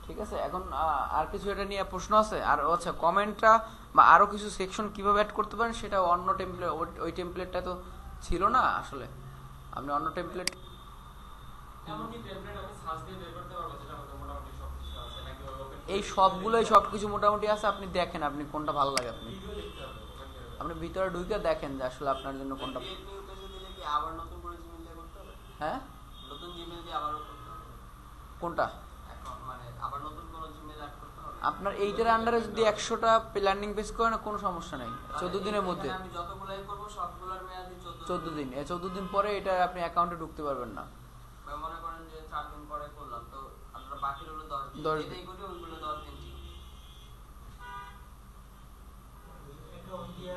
[SPEAKER 1] ঠিক আছে, এখন আর কিছু এটা নিয়ে প্রশ্ন আছে? আর আচ্ছা, কমেন্টটা বা আরো কিছু সেকশন কিভাবে অ্যাড করতে পারেন সেটা অন্য টেমপ্লেট, ওই টেমপ্লেটটা তো ছিল না আসলে, আপনি অন্য টেমপ্লেট। এই সবগুলোই সবকিছু মোটামুটি আছে, আপনি দেখেন আপনি কোনটা ভালো লাগে, আপনি ভিতরে ঢুকে দেখেন যে আসলে আপনার জন্য কোনটা।
[SPEAKER 2] আবার নতুন করে জিমেইল দিয়ে করতে হবে?
[SPEAKER 1] হ্যাঁ,
[SPEAKER 2] নতুন জিমেইল দিয়ে আবারও করতে হবে
[SPEAKER 1] কোনটা?
[SPEAKER 2] এখন মানে আবার নতুন কোনো জিমেইল অ্যাড করতে হবে?
[SPEAKER 1] আপনার এইটার আন্ডারে যদি 100টা ল্যান্ডিং পেজ করেন কোনো সমস্যা নাই, 14 দিনের মধ্যে।
[SPEAKER 2] আমি যতগুলাই করব সবগুলোর মেয়াদি
[SPEAKER 1] 14 দিন। 14 দিন পরে এটা আপনি অ্যাকাউন্টে ঢুকতে পারবেন না।
[SPEAKER 2] মনে করেন যে 4 দিন পরে করলাম, তো আমরা বাকি হলো 10 দিন,
[SPEAKER 1] 10
[SPEAKER 2] এটাই করি, ওইগুলো 10 দিন ঠিক।
[SPEAKER 3] অ্যাকাউন্ট দিয়ে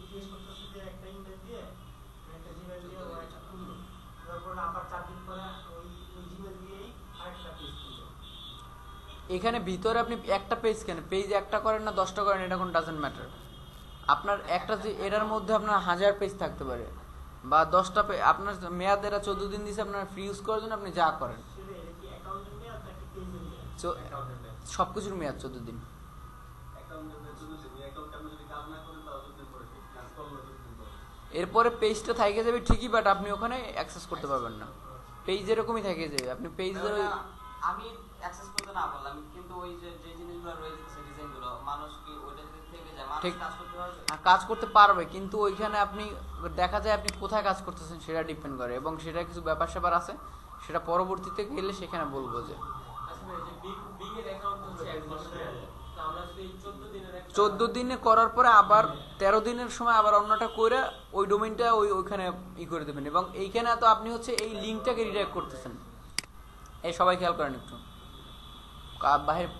[SPEAKER 3] জিজ্ঞেস করতেছে যে একটা ইমেল দিয়ে একটা জিমেল দিয়ে ও একটা খুললো, তারপর আবার 4 দিন পরে ওই জিমেল দিয়েই আরেকটা পেজ খুললো।
[SPEAKER 1] এখানে ভিতরে আপনি একটা পেজ কেন, পেজ একটা করেন না 10টা করেন, এটা কোনো ডাজেন্ট ম্যাটার। আপনার একটা যে এটার মধ্যে আপনার 1000 পেজ থাকতে পারে বা 10টা পেজ, আপনার মেয়াদ এরা 14 দিন দিয়েছে আপনার ফ্রি ইউজ করার জন্য, আপনি যা করেন।
[SPEAKER 3] সেটা এটা কি অ্যাকাউন্টের মেয়াদ নাকি পেজের মেয়াদ?
[SPEAKER 1] সবকিছুর মেয়াদ 14 দিন। এরপরে পেজটা থেকে যাবে ঠিকই, বাট আপনি ওখানে অ্যাক্সেস করতে পারবেন না, পেজ এরকমই থেকে যাবে। আপনি পেজের
[SPEAKER 2] আমি অ্যাক্সেস করতে না পারলাম, কিন্তু ওই যে যে জিনিসগুলো রয়েছে সেই ডিজাইনগুলো মানুষ কি ওইটা যদি থেকে যায়, মানুষ
[SPEAKER 1] ঠিক
[SPEAKER 2] কাজ করতে পারবে?
[SPEAKER 1] কাজ করতে পারবে, কিন্তু ওইখানে আপনি দেখা যায় আপনি কোথায় কাজ করতেছেন সেটা ডিপেন্ড করে, এবং সেটা কিছু ব্যাপার স্যাপার আছে, সেটা পরবর্তীতে গেলে সেখানে বলবো যে 14 দিনে করার পরে আবার 13 দিনের সময় আবার অন্যটা করে ওই ডোমেইনটা ওইখানে করে দেবেন। এবং এইখানে তো আপনি হচ্ছে এই লিঙ্কটাকে রিডাইরেক্ট করতেছেন, এই সবাই খেয়াল করেন একটু,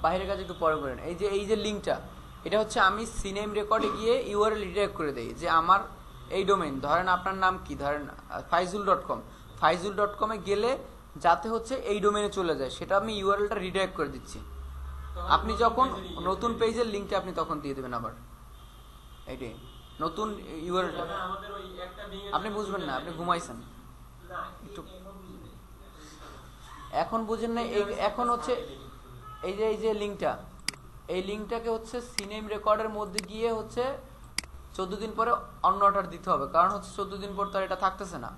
[SPEAKER 1] বাইরের কাজ একটু পরে করেন। এই যে লিঙ্কটা, এটা হচ্ছে আমি সিনেম রেকর্ডে গিয়ে ইউআরএল রিডাইরেক্ট করে দেই যে আমার এই ডোমেইন, ধরেন আপনার নাম কি, ধরেন faizul.com, faizul.com-এ গেলে যাতে হচ্ছে এই ডোমেইনে চলে যায়, সেটা আমি ইউআরএলটা রিডাইরেক্ট করে দিচ্ছি। আপনি যখন নতুন পেজের লিঙ্কটা আপনি তখন দিয়ে দেবেন আবার, এইটাই নতুন ইউআরএলটা। আপনি বুঝবেন না, আপনি ঘুমাইছেন একটু, এখন বুঝেন না। এখন হচ্ছে এই যে লিঙ্কটা, এই লিঙ্কটাকে হচ্ছে সিনেম রেকর্ডের মধ্যে গিয়ে হচ্ছে 14 দিন পরে অন্য অর্ডার দিতে হবে, কারণ হচ্ছে 14 দিন পর তো এটা থাকতেছে না।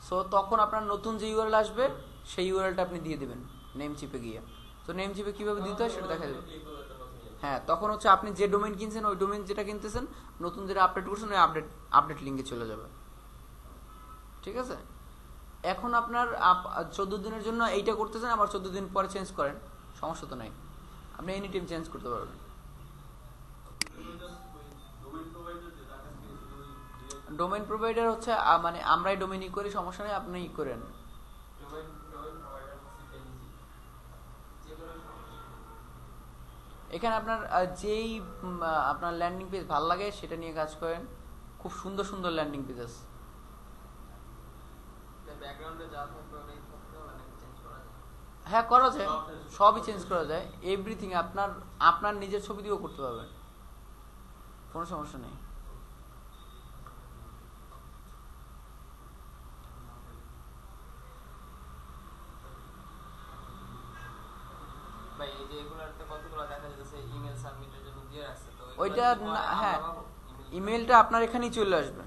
[SPEAKER 1] সো তখন আপনার নতুন যে ইউআরএল আসবে সেই ইউআরএলটা আপনি দিয়ে দিবেন নেম চিপে গিয়ে। তো নেম চিপে কিভাবে দিতে হয় সেটা দেখা যাবে। হ্যাঁ, তখন হচ্ছে আপনি যে ডোমেইন কিনছেন ওই ডোমেইন যেটা কিনতেছেন, নতুন যেটা আপডেট করছেন ওই আপডেট লিঙ্কে চলে যাবে। ঠিক আছে, এখন আপনার 14 দিনের জন্য এইটা করতেছেন, আবার 14 দিন পরে চেঞ্জ করেন, সমস্যা তো নাই, আপনি এনি টাইম চেঞ্জ করতে পারবেন। ডোমেইন প্রোভাইডার হচ্ছে মানে আমরাই ডোমেইন করি, সমস্যা নেই, আপনি করেন। এখানে আপনার যেই আপনার ল্যান্ডিং পেজ ভালো লাগে সেটা নিয়ে কাজ করেন, খুব সুন্দর সুন্দর ল্যান্ডিং পেজ আছে।
[SPEAKER 2] ব্যাকগ্রাউন্ডে যা থাকবে ওটাই থাকতে হবে নাকি চেঞ্জ করা যায়?
[SPEAKER 1] হ্যাঁ, করা যায়, সবই চেঞ্জ করা যায়, এভরিথিং। আপনার নিজের ছবি দিয়েও করতে পারবেন, কোনো সমস্যা নেই।
[SPEAKER 2] ভাই এই যে এগুলাতে কতগুলো দেখা যাচ্ছে ইমেল সাবমিটের জন্য দিয়ে রাখছে, তো
[SPEAKER 1] ওইটা হ্যাঁ, ইমেলটা আপনার এখানেই চলে আসবে।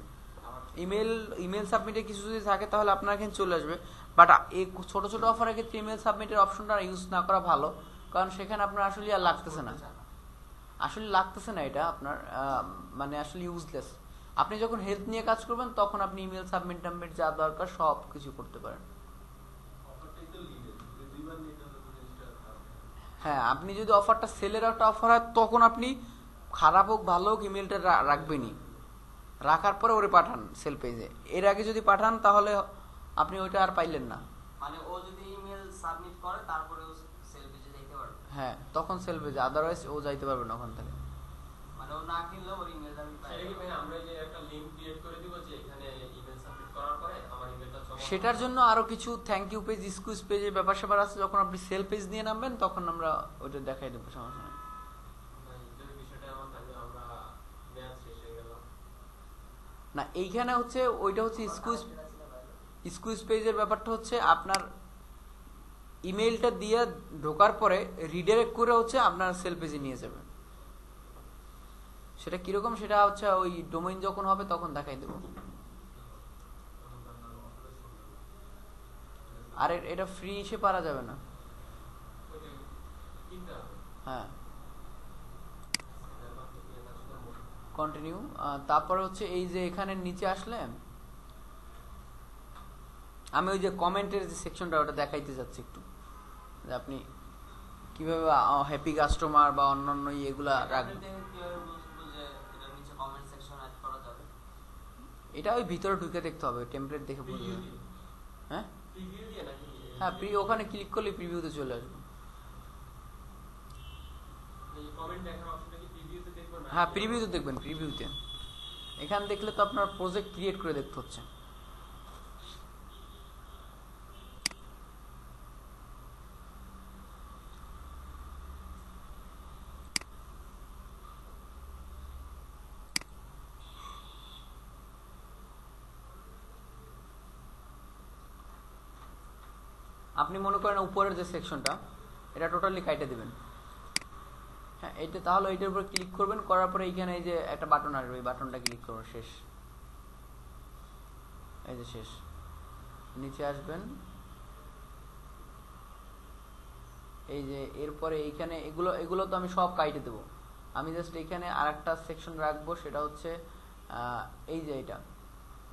[SPEAKER 1] ইমেল সাবমিটে কিছু যদি থাকে তাহলে আপনার এখানে চলে আসবে, বাট এই ছোট ছোট অফারের ক্ষেত্রে ইমেল সাবমিটের অপশনটা ইউজ না করা ভালো, কারণ সেখানে আপনার আসলে আর লাগতেছে না, এটা আপনার মানে আসলে ইউজলেস। আপনি যখন হেলথ নিয়ে কাজ করবেন তখন আপনি ইমেল সাবমিট টাবমিট যা দরকার সব কিছু করতে পারেন। হ্যাঁ, আপনি যদি অফারটা সেলের একটা অফার হয় তখন আপনি খারাপ হোক ভালো হোক ইমেলটা রাখবেনই, রাখার পরে ওরে পাঠান সেল পেজে। এর আগে যদি পাঠান তাহলে আপনি ওইটা আর পাইলেন না।
[SPEAKER 2] মানে ও যদি ইমেল সাবমিট করে তারপরে ও সেল পেজে যাইতে পারবে?
[SPEAKER 1] হ্যাঁ, তখন সেল পেজে, আদারওয়াইজ ও যাইতে পারবে না ওখান থেকে।
[SPEAKER 2] মানে ও না কিনলেও ওর ইমেল আমি পাই।
[SPEAKER 4] সেটা কি ভাই আমরা যে একটা লিংক ক্রিয়েট করে দিব যে এখানে ইমেল সাবমিট করার পরে আমার ইমেলটা জমা,
[SPEAKER 1] সেটার জন্য আরো কিছু থ্যাংক ইউ পেজ, স্কুইজ পেজের ব্যাপার স্যাপার আছে, যখন আপনি সেল পেজ নিয়ে নামবেন তখন আমরা ওইটা দেখাই দেবো, সমস্যা নেই।
[SPEAKER 4] ভাই যদি বিষয়টা এমন থাকে আমরা ম্যাচ শেষ হয়ে গেল
[SPEAKER 1] না, এইখানে হচ্ছে ওইটা হচ্ছে স্কুইজ পেজের ব্যাপারটা হচ্ছে আপনার ইমেলটা দিয়ে ঢোকার পরে রিডাইরেক্ট করে হচ্ছে আপনার সেল পেজে নিয়ে যাবে। সেটা কিরকম সেটা হচ্ছে ওই ডোমেইন যখন হবে তখন দেখাই দেবো। আর এটা ফ্রি এসে পারা যাবে না। হ্যাঁ, কন্টিনিউ। তারপরে হচ্ছে এই যে এখানে নিচে আসলে আমি ওই যে কমেন্টের যে সেকশনটা ওটা দেখাইতে যাচ্ছি একটু, যে আপনি কিভাবে হ্যাপি কাস্টমার বা অন্যান্য এগুলা রাখবেন।
[SPEAKER 2] কিভাবে বুঝবো যে এটার নিচে কমেন্ট সেকশন অ্যাড করা যাবে?
[SPEAKER 1] এটা ওই ভিতরে ঢুকে দেখতে হবে, টেমপ্লেট দেখে বুঝবে। হ্যাঁ
[SPEAKER 4] প্রিভিউ দিয়ে নাকি?
[SPEAKER 1] হ্যাঁ, ওখানে ক্লিক করলে প্রিভিউতে চলে আসবে।
[SPEAKER 4] এই কমেন্ট দেখার অপশনটা কি প্রিভিউতে দেখব না?
[SPEAKER 1] হ্যাঁ, প্রিভিউতে দেখবেন, প্রিভিউতে। এখানে দেখলে তো আপনার প্রজেক্ট ক্রিয়েট করে দেখতে হচ্ছে। আপনি মনে করেন উপরের যে সেকশনটা এটা টোটালি কাইটে দিবেন। হ্যাঁ, এটা তাহলে এইটার উপর ক্লিক করবেন, করার পরে এইখানে এই যে একটা বাটন আসবে, এই বাটনটা ক্লিক করবেন, শেষ। এই যে শেষ, নিচে আসবেন, এই যে এরপরে এইখানে এগুলো তো আমি সব কাইটে দেবো। আমি জাস্ট এইখানে আর একটা সেকশন রাখবো, সেটা হচ্ছে এই যে এটা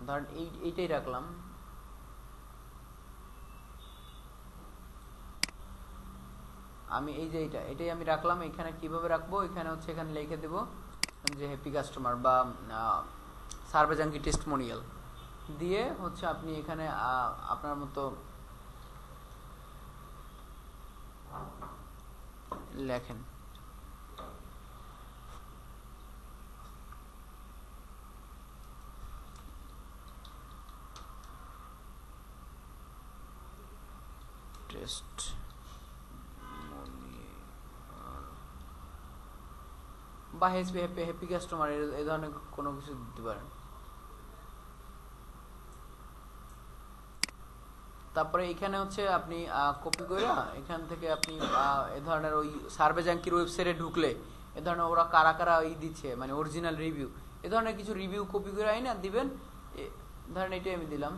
[SPEAKER 1] ধরেন এইটাই রাখলাম। আমি এই যে এটাই আমি রাখলাম। এখানে কিভাবে রাখবো, এখানে হচ্ছে এখানে লিখে দেব যে হ্যাপি কাস্টমার বা সার্ভে জাঙ্কি টেস্টিমোনিয়াল দিয়ে হচ্ছে আপনি এখানে আপনার মতো লেখেন। টেস্ট বা হ্যাপি কাস্টমার এই ধরনের কোনো কিছু দিতে পারেন। তারপরে এখানে হচ্ছে আপনি কপি করে এখান থেকে আপনি এ ধরনের ওই সার্ভে জাঙ্কির ওয়েবসাইটে ঢুকলে এ ধরনের ওরা কারা কারা দিচ্ছে মানে অরিজিনাল রিভিউ, এ ধরনের কিছু রিভিউ কপি করে আইনা দিবেন। ধরেন এটাই আমি দিলাম।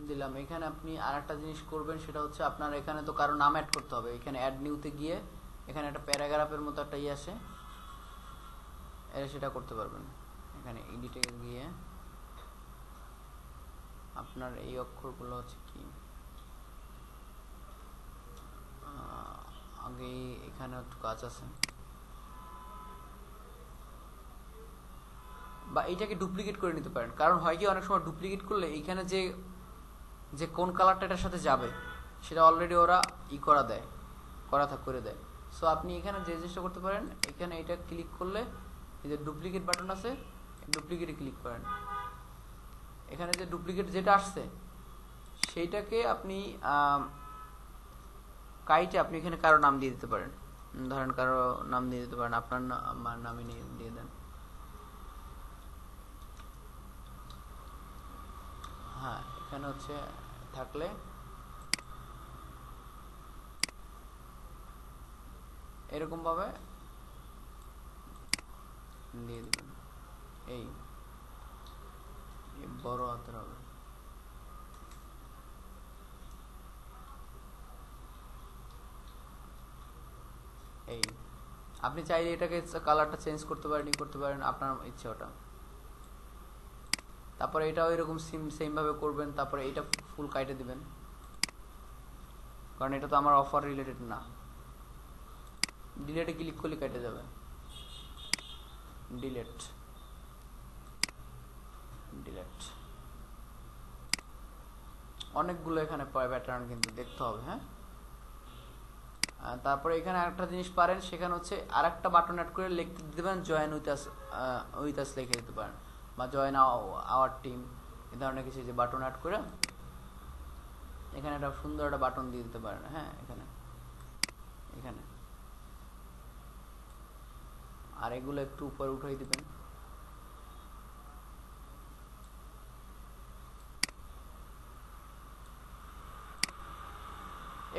[SPEAKER 1] দিলাম। এখানে আপনি আর একটা জিনিস করবেন, সেটা হচ্ছে আপনার এখানে তো কারো নাম অ্যাড করতে হবে। এখানে অ্যাড নিউতে গিয়ে এখানে একটা প্যারাগ্রাফের মতো একটা আসে, সেটা করতে পারবেন। এখানে এডিটে গিয়ে আপনার এই অক্ষরগুলো হচ্ছে কি আগে এখানে একটু কাজ আছে, বা এইটাকে ডুপ্লিকেট করে নিতে পারেন। কারণ হয় কি অনেক সময় ডুপ্লিকেট করলে এইখানে যে যে কোন কালারটা এটার সাথে যাবে সেটা অলরেডি ওরা করা দেয়, করে দেয়। সো আপনি এখানে যে জিনিসটা করতে পারেন, এখানে এটা ক্লিক করলে এই যে ডুপ্লিকেট বাটন আছে, ডুপ্লিকেটে ক্লিক করেন। এখানে যে ডুপ্লিকেট যেটা আসছে সেইটাকে আপনি কাইটে আপনি এখানে কারো নাম দিয়ে দিতে পারেন। ধরেন কারো নাম দিয়ে দিতে পারেন, আপনার আমার নামে দিয়ে দেন। হ্যাঁ, এখানে হচ্ছে থাকলে এরকম ভাবে দিয়ে দিবেন। এই বড় হাতের হবে। এই আপনি চাইলে এটাকে কালারটা চেঞ্জ করতে পারেন, করতে পারেন আপনার ইচ্ছে ওটা। তারপরে এটাও এরকম সেম ভাবে করবেন। তারপরে এটা ফুল কাটে দিবেন, কারণ এটা তো আমার অফার রিলেটেড না। ডিলেটে ক্লিক করলে কেটে যাবে। ডিলেট অনেকগুলো এখানে প্যাটার্ন কিন্তু দেখতে হবে। হ্যাঁ, তারপরে এখানে আরেকটা জিনিস পারেন, সেখানে হচ্ছে আরেকটা বাটন অ্যাড করে লিখতে দিবেন জয়েন উইথ আস লিখে দিতে পারেন, বা জয়েন আওয়ার টিম, এই ধরনের কিছু যে বাটন অ্যাড করে এখানে একটা সুন্দর একটা বাটন দিয়ে দিতে পারেন। হ্যাঁ, এখানে আর এগুলো একটু উপরে উঠাই দিবেন।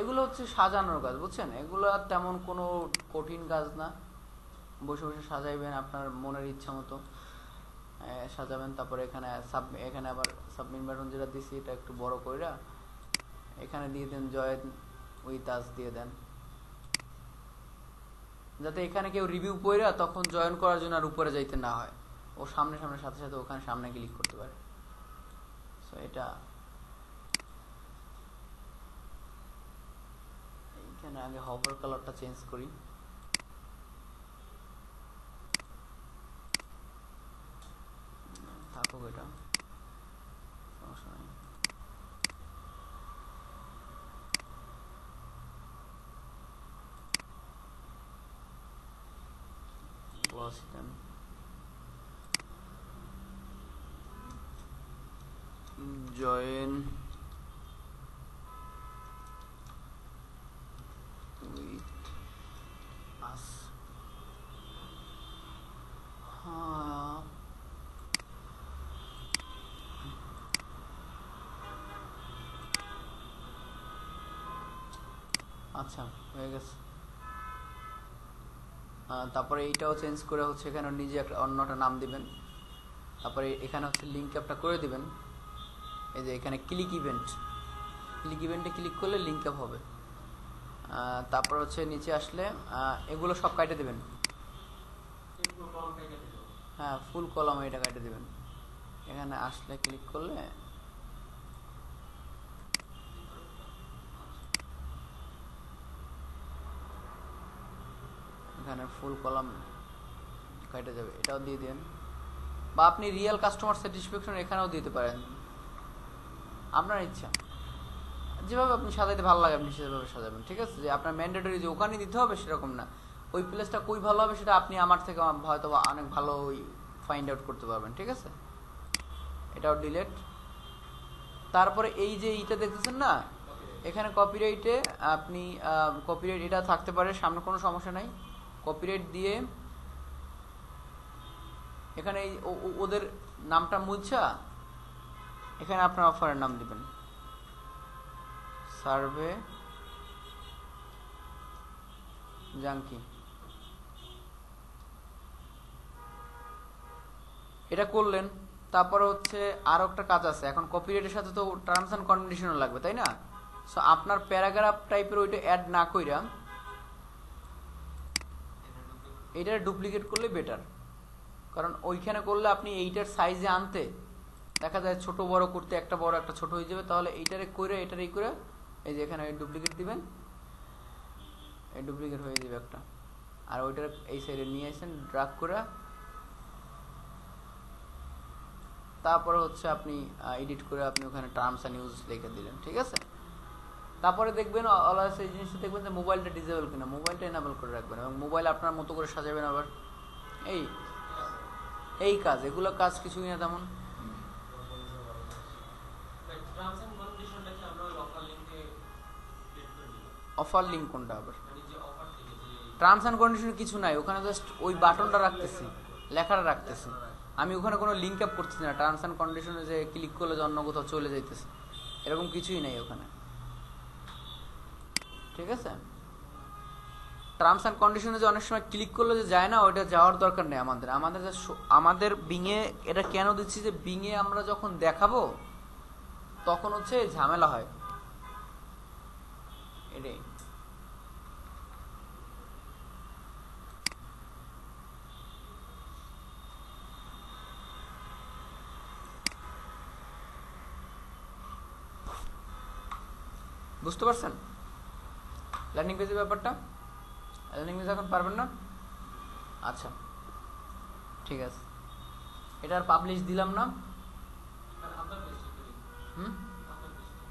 [SPEAKER 1] এগুলো হচ্ছে সাজানোর কাজ, বুঝছেন? এগুলো তেমন কোনো কঠিন কাজ না। বসে বসে সাজাইবেন আপনার মনের ইচ্ছা মতো সাজাবেন। তারপরে এখানে আবার সাবমিট বাটন যেটা দিছি এটা একটু বড় কইরা এখানে দিয়ে দেন জয়েন উইথ আস দিয়ে দেন, যাতে এখানে কেউ রিভিউ পড়া তখন জয়েন করার জন্য আর উপরে যাইতে না হয়, ও সামনে সাথে সাথে ওখানে সামনে ক্লিক করতে পারে। সো এটা এইখানে আগে হভার কালারটা চেঞ্জ করি। থাকুক, এটা সমস্যা নেই। Join with us. আচ্ছা, হয়ে গেছে। তারপরে এইটাও চেঞ্জ করে হচ্ছে এখানে নিজে একটা অন্যটা নাম দিবেন। তারপরে এখানে হচ্ছে লিঙ্ক আপটা করে দিবেন। এই যে এখানে ক্লিক ইভেন্টে ক্লিক করলে লিঙ্ক আপ হবে। তারপর হচ্ছে নিচে আসলে এগুলো সব কাটে দিবেন। হ্যাঁ, ফুল কলাম এটা কাটে দিবেন। এখানে আসলে ক্লিক করলে এখানে ফুল কলাম কেটে যাবে, এটাও দিয়ে দেন। বা আপনি রিয়েল কাস্টমার স্যাটিসফ্যাকশন এখানেও দিতে পারেন, আপনার ইচ্ছা। যেভাবে আপনি সাজাইতে ভালো লাগে আপনি সেভাবে সাজাবেন। ঠিক আছে, যে আপনার ম্যান্ডেটরি যে ওখানে দিতে হবে সেরকম না। ওই প্লেসটা কই ভালো হবে সেটা আপনি আমার থেকে হয়তো অনেক ভালো ফাইন্ড আউট করতে পারবেন। ঠিক আছে, এটাও ডিলেট। তারপরে এই যে এইটা দেখতেছেন না, এখানে কপিরাইটে আপনি কপিরাইট এটা থাকতে পারে, সামনে কোনো সমস্যা নাই। কপিরাইট দিয়ে এখানে ওদের নামটা মুছা এখানে আপনার অফারের নাম দিবেন, সার্ভে জাঙ্কি। এটা করলেন। তারপরে হচ্ছে আরো একটা কাজ আছে, এখন কপিরাইটের সাথে তো টার্মস এন্ড কন্ডিশনও লাগবে, তাই না? সো আপনার প্যারাগ্রাফ টাইপের ওইটা অ্যাড না কইরা এইটার ডুপ্লিকেট করলে বেটার। কারণ ওইখানে করলে আপনি এইটার সাইজে আনতে দেখা যায় ছোট বড় করতে একটা বড় একটা ছোট হয়ে যাবে। তাহলে এইটারে কইরা এটার এই করে এই যে এখানে ডুপ্লিকেট দিবেন, এই ডুপ্লিকেট হয়ে যাবে একটা। আর ওইটার এই সাইডে নিয়ে আসেন, ড্রাগ করে তারপরে হচ্ছে আপনি এডিট করে আপনি ওখানে টার্মস অ্যান্ড ইউজ লিখে দিলেন, ঠিক আছে। তারপরে দেখবেন অলওয়েজ এই জিনিসটা দেখবেন যে মোবাইলটা ডিসেবল কিনা, মোবাইলটা এনাবেল করে রাখবেন এবং মোবাইল আপনার মতো করে সাজাবেন। আবার এই কাজ, এগুলো কাজ কিছুই না তেমন।
[SPEAKER 4] টার্মস এন্ড কন্ডিশনটা কি আমরা ওই অফার লিংকে ক্লিক করে দিব?
[SPEAKER 1] অফার লিঙ্ক কোনটা আবার?
[SPEAKER 4] মানে যে অফার থেকে যে
[SPEAKER 1] টার্মস অ্যান্ড কন্ডিশন কিছু নাই ওখানে, জাস্ট ওই বাটনটা রাখতেছি, লেখাটা রাখতেছি। আমি ওখানে কোনো লিঙ্ক আপ করতেছি না। টার্মস অ্যান্ড কন্ডিশনে যে ক্লিক করলে যে অন্য কোথাও চলে যাইতেছে, এরকম কিছুই নাই ওখানে, ঠিক আছে। টার্মস অ্যান্ড কন্ডিশনে যে অনেক সময় ক্লিক করলে যে যায় না, ওইটা যাওয়ার দরকার নেই আমাদের। আমাদের বিংয়ে এটা কেন দিচ্ছি যে বিংয়ে আমরা যখন দেখাবো তখন হচ্ছে ঝামেলা হয়, এটাই। বুঝতে পারছেন ল্যান্ডিং পেজের ব্যাপারটা? ল্যান্ডিং পেজ এখন পারবেন না? আচ্ছা ঠিক আছে, এটা আর পাবলিশ দিলাম না।
[SPEAKER 4] আপনার পেজটা করি,
[SPEAKER 1] হুম,
[SPEAKER 4] আপনার পেজটা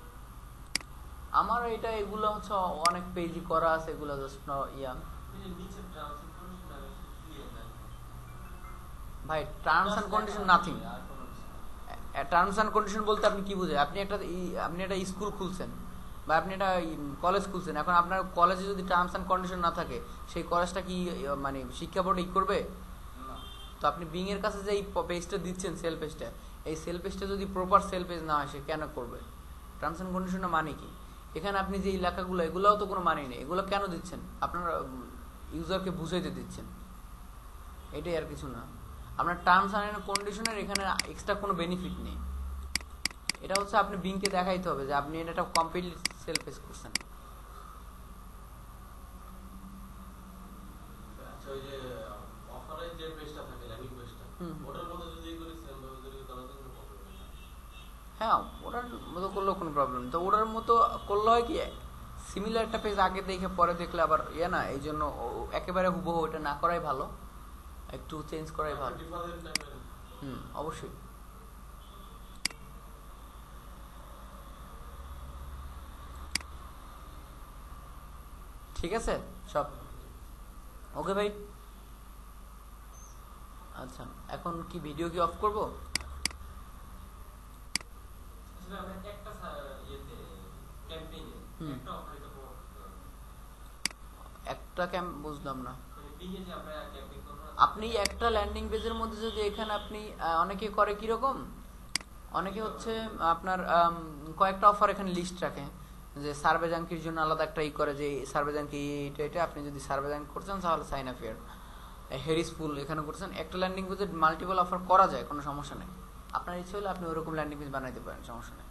[SPEAKER 1] আমার এটা এগুলো হচ্ছে অনেক পেজই করা আছে, এগুলো জাস্ট ইয়া।
[SPEAKER 4] এই যে নিচে টার্মস এন্ড কন্ডিশন আর ক্লিয়ার না
[SPEAKER 1] ভাই টার্মস অ্যান্ড কন্ডিশন নাথিং।
[SPEAKER 4] আর কোনো কিছু না।
[SPEAKER 1] টার্মস অ্যান্ড কন্ডিশন বলতে আপনি কি বুঝেন? আপনি একটা স্কুল খুলছেন বা আপনি একটা কলেজ খুলছেন, এখন আপনার কলেজে যদি টার্মস অ্যান্ড কন্ডিশন না থাকে, সেই কলেজটা কি মানে শিক্ষা বোর্ড করবে? তো আপনি বিং এর কাছে যে এই পেজটা দিচ্ছেন, সেল পেজটা, এই সেল পেজটা যদি প্রপার সেল পেজ না হয়, সে কেন করবে? টার্মস অ্যান্ড কন্ডিশনটা মানে কি? এখানে আপনি যে লেখাগুলো, এগুলোও তো কোনো মানে নেই। এগুলো কেন দিচ্ছেন? আপনার ইউজারকে বুঝাইতে দিচ্ছেন, এটাই আর কিছু না। আপনার টার্মস অ্যান্ড কন্ডিশনের এখানে এক্সট্রা কোনো বেনিফিট নেই। এটা হচ্ছে আপনি বিংকে দেখাইতে হবে যে আপনি এটা কমপ্লিট সেল পেজ করছেন।
[SPEAKER 4] আচ্ছা, ওই যে অফারের যে পেজটা থাকে ল্যান্ডিং পেজটা,
[SPEAKER 1] হুম।
[SPEAKER 4] ওটার মধ্যে যদি করি সেম ভাবে যদি তাহলে তো কোনো প্রবলেম নেই।
[SPEAKER 1] হ্যাঁ, ওটার মতো করলেও কোনো প্রবলেম নেই। তো ওটার মতো করলে হয় কি, সিমিলার একটা পেজ আগে দেখে পরে দেখলে আবার না, এই জন্য একেবারে হুবহু ওটা না করাই ভালো, একটু চেঞ্জ করাই ভালো।
[SPEAKER 4] ডিফারেন্ট টাইপের
[SPEAKER 1] অবশ্যই। ঠিক আছে সব ওকে ভাই। আচ্ছা, এখন কি ভিডিও কি অফ করব?
[SPEAKER 4] আসলে আমরা একটা ইয়েতে ক্যাম্পেইনে
[SPEAKER 1] হুম।
[SPEAKER 4] একটা অফারে তো প্রমোট করতে হবে।
[SPEAKER 1] একটা ক্যাম্প বুঝলাম না।
[SPEAKER 4] মানে বিঙে যে আমরা ক্যাম্পেইন করব না,
[SPEAKER 1] আপনি একটা ল্যান্ডিং পেজের মধ্যে যদি এখানে আপনি অনেকে করে কিরকম, অনেকে হচ্ছে আপনার কয়েকটা অফার এখানে লিস্ট রাখে, যে সার্ভে জাঙ্কির জন্য আলাদা একটা করে, যে সার্ভে জাঙ্কি এটা আপনি যদি সার্ভে জাঙ্ক করছেন তাহলে সাইন আপ ইয়ার হেরিস ফুল এখানে করছেন। একটা ল্যান্ডিং পেজে মাল্টিপল অফার করা যায়, কোনো সমস্যা নেই। আপনার ইচ্ছে হলে আপনি ওরকম ল্যান্ডিং পেজ বানাইতে পারেন, সমস্যা নেই।